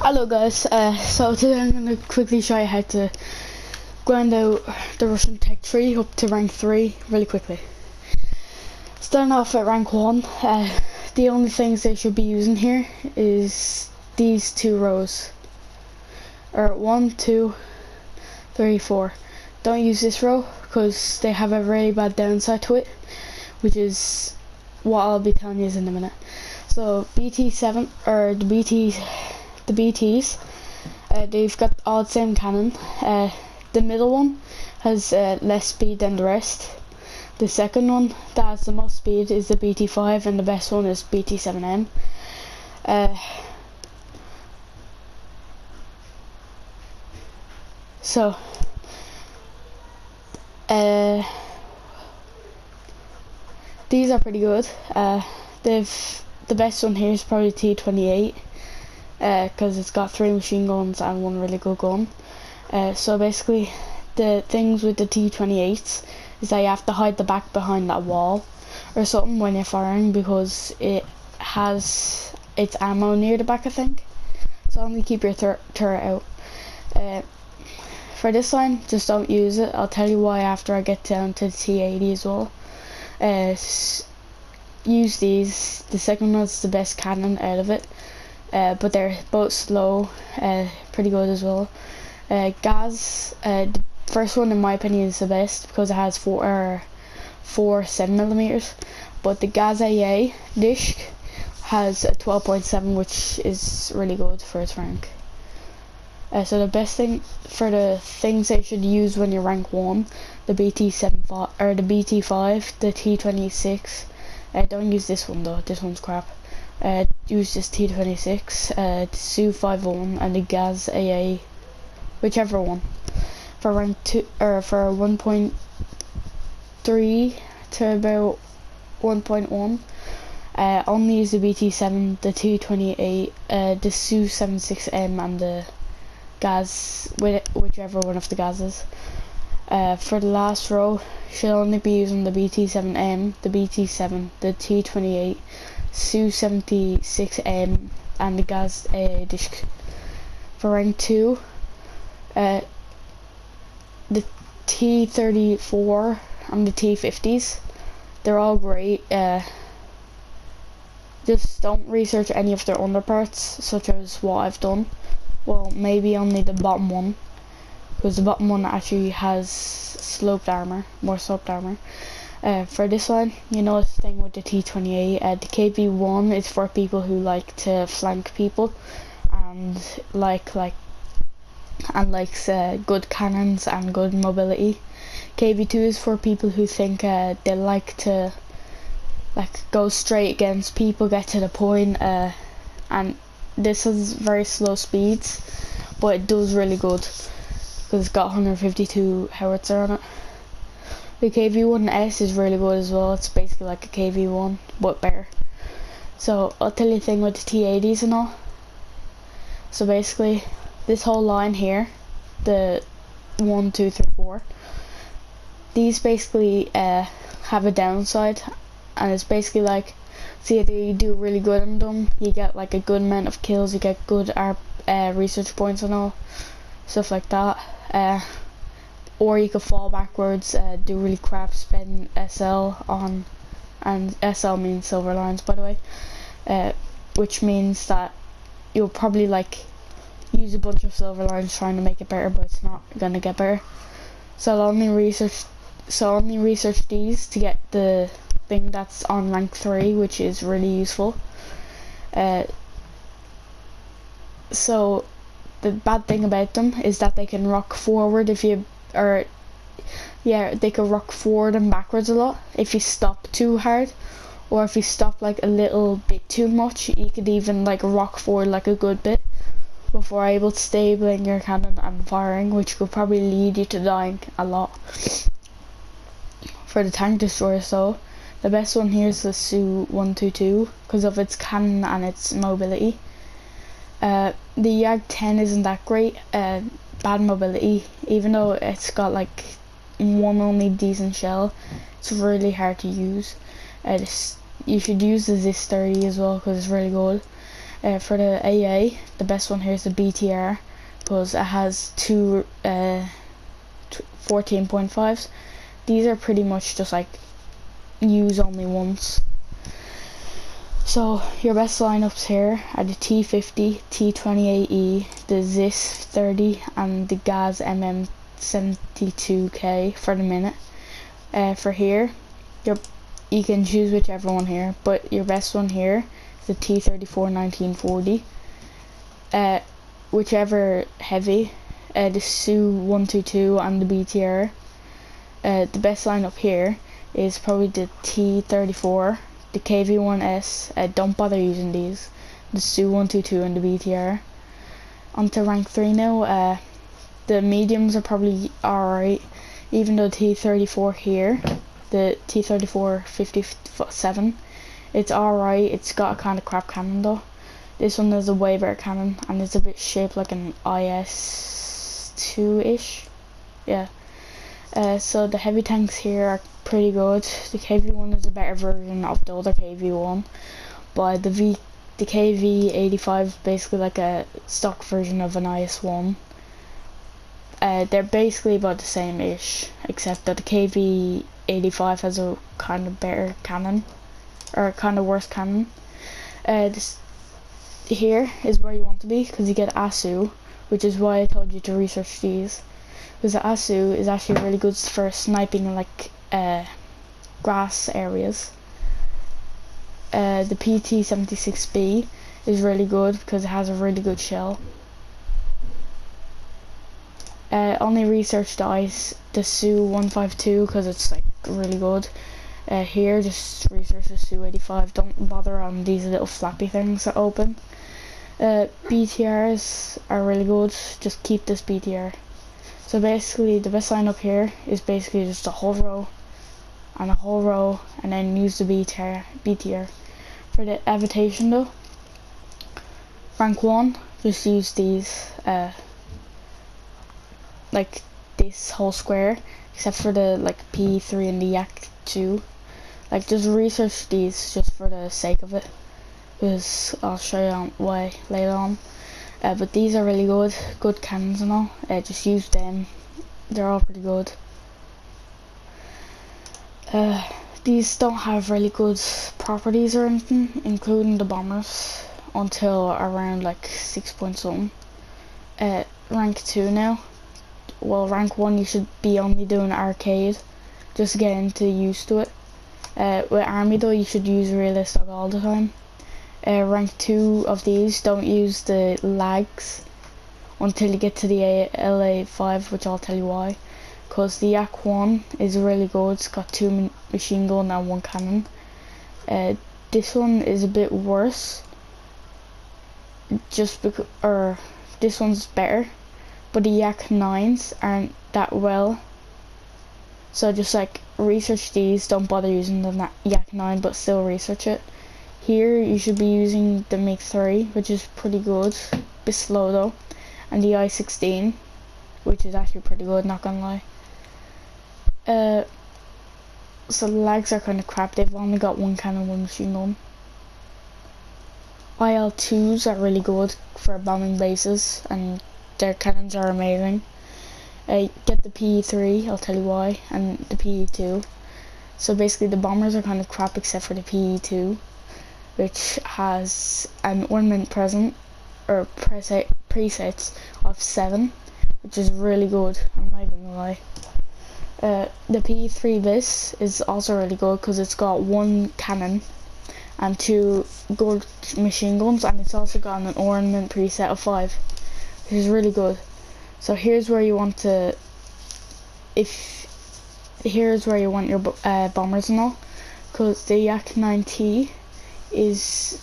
Hello guys, so today I'm going to quickly show you how to grind out the Russian Tech 3 up to rank 3 really quickly. Starting off at rank 1, the only things they should be using here is these two rows. Or 1, 2, 3, 4. Don't use this row because they have a really bad downside to it, which is what I'll be telling you in a minute. So BT7 or the BTs, they've got all the same cannon. The middle one has less speed than the rest. The second one that has the most speed is the BT5, and the best one is BT7M. These are pretty good. The best one here is probably T28. Because it's got 3 machine guns and 1 really good gun. So basically the things with the T28s is that you have to hide the back behind that wall or something when you're firing, because it has its ammo near the back, I think. So only keep your turret out. For this line, just don't use it. I'll tell you why after I get down to the T80 as well. Use these. The second one's the best cannon out of it. But they're both slow, pretty good as well. Gaz, the first one in my opinion is the best because it has four 7mm, but the Gaz AA disc has a 12.7, which is really good for its rank. So the best thing for the things that you should use when you're rank 1, the BT75 or the BT5, the T26. Don't use this one though, this one's crap. Use this T26, the Su-501 and the Gaz AA, whichever one. For rank 2 or for 1.3 to about 1.1, only use the BT7, the T28, the Su-76M and the Gaz, whichever one of the Gazes. For the last row, should only be using the BT7M, the BT7, the T28, Su-76M and the Gaz AA disc. For rank 2, the T34 and the T50s, they're all great. Just don't research any of their underparts, such as what I've done. Well, maybe only the bottom one, because the bottom one actually has sloped armor, more sloped armor. For this one, you know the thing with the T28, the KV1 is for people who like to flank people and likes good cannons and good mobility. KV2 is for people who think they like to go straight against people, get to the point, and this has very slow speeds, but it does really good because it's got 152 howitzer on it. The KV1S is really good as well. It's basically like a KV1 but better. So I'll tell you the thing with the T80s and all. So basically this whole line here, the 1, 2, 3, 4, these basically have a downside, and it's basically like, see, either you do really good on them, you get like a good amount of kills, you get good research points and all stuff like that, or you could fall backwards, do really crap, spend SL on, and SL means silver lines, by the way, which means that you'll probably use a bunch of silver lines trying to make it better, but it's not gonna get better. So I'll only research these to get the thing that's on rank 3, which is really useful. So the bad thing about them is that they can rock forward they can rock forward and backwards a lot if you stop too hard, or if you stop a little bit too much, you could even rock forward a good bit before able to stabilize your cannon and firing, which could probably lead you to dying a lot. For the tank destroyer, so the best one here is the Su-122 because of its cannon and its mobility. The Yag-10 isn't that great, bad mobility, even though it's got one only decent shell. It's really hard to use. You should use the Zis 30 as well because it's really good. For the AA, the best one here is the BTR, because it has two 14.5s. These are pretty much just like use only once. So your best lineups here are the T50, T28E, the ZIS 30, and the GAZ MM72K for the minute. For here, you can choose whichever one here, but your best one here is the T34 1940. Whichever heavy, the SU-122 and the BTR. The best lineup here is probably the T34, the KV-1S. Don't bother using these. The SU-122 and the BTR. Onto rank 3 now. The mediums are probably alright, even though T34 here, the T34 57, it's alright. It's got a kind of crap cannon though. This one is a way better cannon, and it's a bit shaped like an IS-2-ish. Yeah. So the heavy tanks here are pretty good. The KV-1 is a better version of the other KV-1, but the KV-85 is basically like a stock version of an IS-1. They're basically about the same-ish, except that the KV-85 has a kind of better cannon, or a kind of worse cannon. This here is where you want to be, because you get ASU, which is why I told you to research these, because the ASU is actually really good for sniping in like grass areas. The PT-76B is really good because it has a really good shell. Only research the SU-152 because it's like really good. Here, just research the SU-85. Don't bother on these little flappy things that open. BTRs are really good. Just keep this BTR. So basically, the best lineup here is basically just a whole row and a whole row, and then use the BTR. For the evitation though, rank 1, just use these. Like this whole square, except for the like P3 and the Yak 2. Like just research these just for the sake of it, because I'll show you why later on. But these are really good cannons and all. Just use them, they're all pretty good. These don't have really good properties or anything, including the bombers, until around like 6 point something. Rank 2 now. Well, rank 1 you should be only doing arcade, just to get used to it. With army though, you should use realistic all the time. Rank 2 of these, don't use the lags until you get to the LA5, which I'll tell you why. Because the Yak 1 is really good, it's got 2 machine gun and 1 cannon. This one is a bit worse, just because, or this one's better, but the Yak 9s aren't that well. So just like research these, don't bother using the Yak 9, but still research it. Here you should be using the MiG-3, which is pretty good, bit slow though, and the I-16, which is actually pretty good, not gonna lie. So the lags are kind of crap, they've only got 1 cannon, 1 machine gun. IL-2s are really good for bombing bases, and their cannons are amazing. Get the PE3, I'll tell you why, and the PE2. So basically the bombers are kind of crap except for the PE2, which has an ornament present, or presets of 7, which is really good, I'm not even gonna lie. The PE3 this is also really good because it's got 1 cannon and 2 good machine guns, and it's also got an ornament preset of 5, which is really good. So here's where you want to, here's where you want your bombers and all, because the Yak 9T is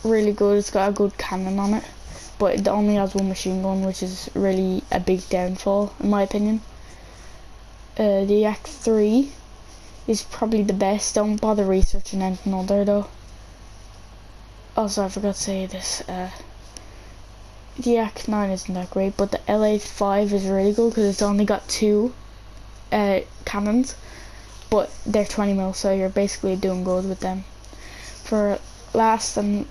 really good, it's got a good cannon on it, but it only has 1 machine gun, which is really a big downfall in my opinion. The Yak 3 is probably the best, don't bother researching anything other though. Also, I forgot to say this, the Yak 9 isn't that great, but the LA5 is really good because it's only got 2 cannons, but they're 20 mil, so you're basically doing good with them. For last and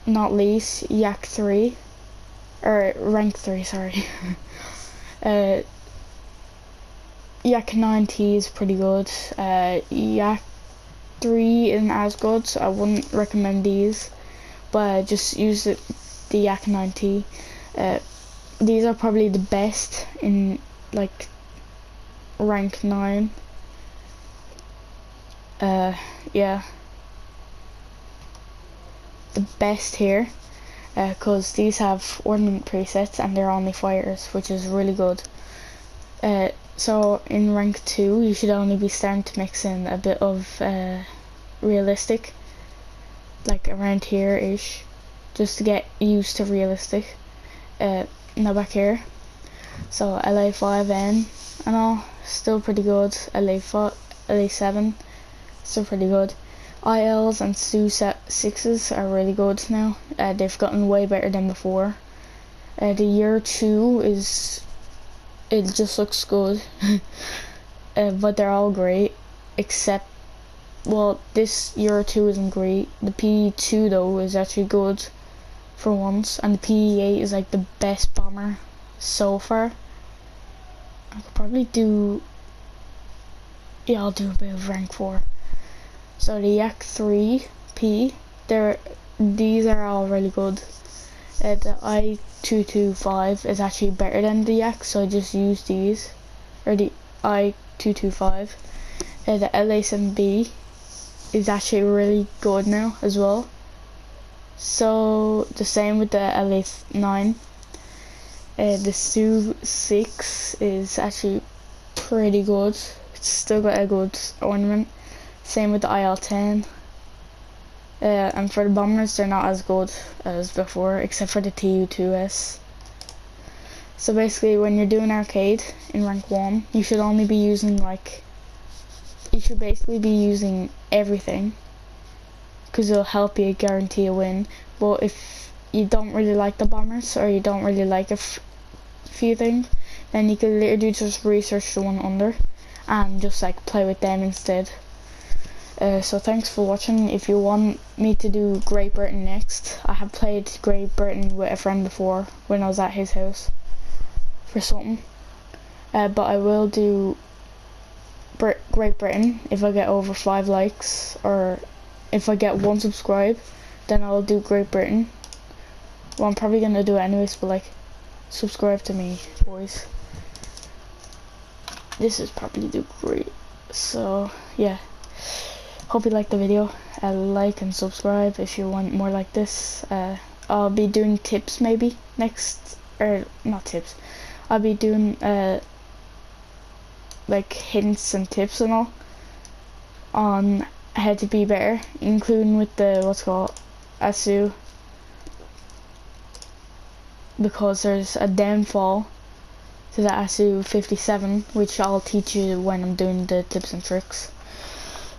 not least, Yak 3, or rank 3, sorry. Yak 9T is pretty good. Yak 3 isn't as good, so I wouldn't recommend these, but just use the Yak 9T. These are probably the best in like rank 9. Yeah, the best here, because these have ornament presets and they're only fighters, which is really good. So in rank 2 you should only be starting to mix in a bit of realistic, like around here ish, just to get used to realistic. Now back here, so LA5N and all, still pretty good. LA7, still pretty good. ILs and SU6s are really good now. They've gotten way better than before. The year 2 it just looks good. But they're all great, except, well, this year 2 isn't great. The P2 though is actually good for once, and the P8 is like the best bomber so far. I could probably do, yeah, I'll do a bit of rank 4. So the Yak 3P, these are all really good. The I225 is actually better than the Yak, so I just use these, or the I225. The LA7B is actually really good now as well. So the same with the LA9. The SU6 is actually pretty good. It's still got a good ornament. Same with the IL10. And for the bombers, they're not as good as before, except for the TU2S. So basically, when you're doing arcade in rank 1, you should only be using you should basically be using everything, because it'll help you guarantee a win. But if you don't really like the bombers, or you don't really like a few things, then you can literally just research the one under and just like play with them instead. So thanks for watching. If you want me to do Great Britain next, I have played Great Britain with a friend before when I was at his house for something, but I will do Great Britain if I get over 5 likes, or if I get 1 subscribe, then I'll do Great Britain. Well, I'm probably gonna do it anyways, but like, subscribe to me, boys. This is probably do great. So yeah, hope you liked the video. Like and subscribe if you want more like this. I'll be doing tips maybe next, or not tips, I'll be doing like hints and tips and all on how to be better, including with the what's called ASU, because there's a downfall to the ASU 57, which I'll teach you when I'm doing the tips and tricks.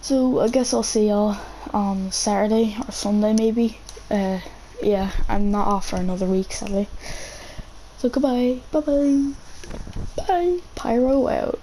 So I guess I'll see y'all on Saturday or Sunday maybe. Yeah, I'm not off for another week sadly. So goodbye, bye bye, bye, Pyro out.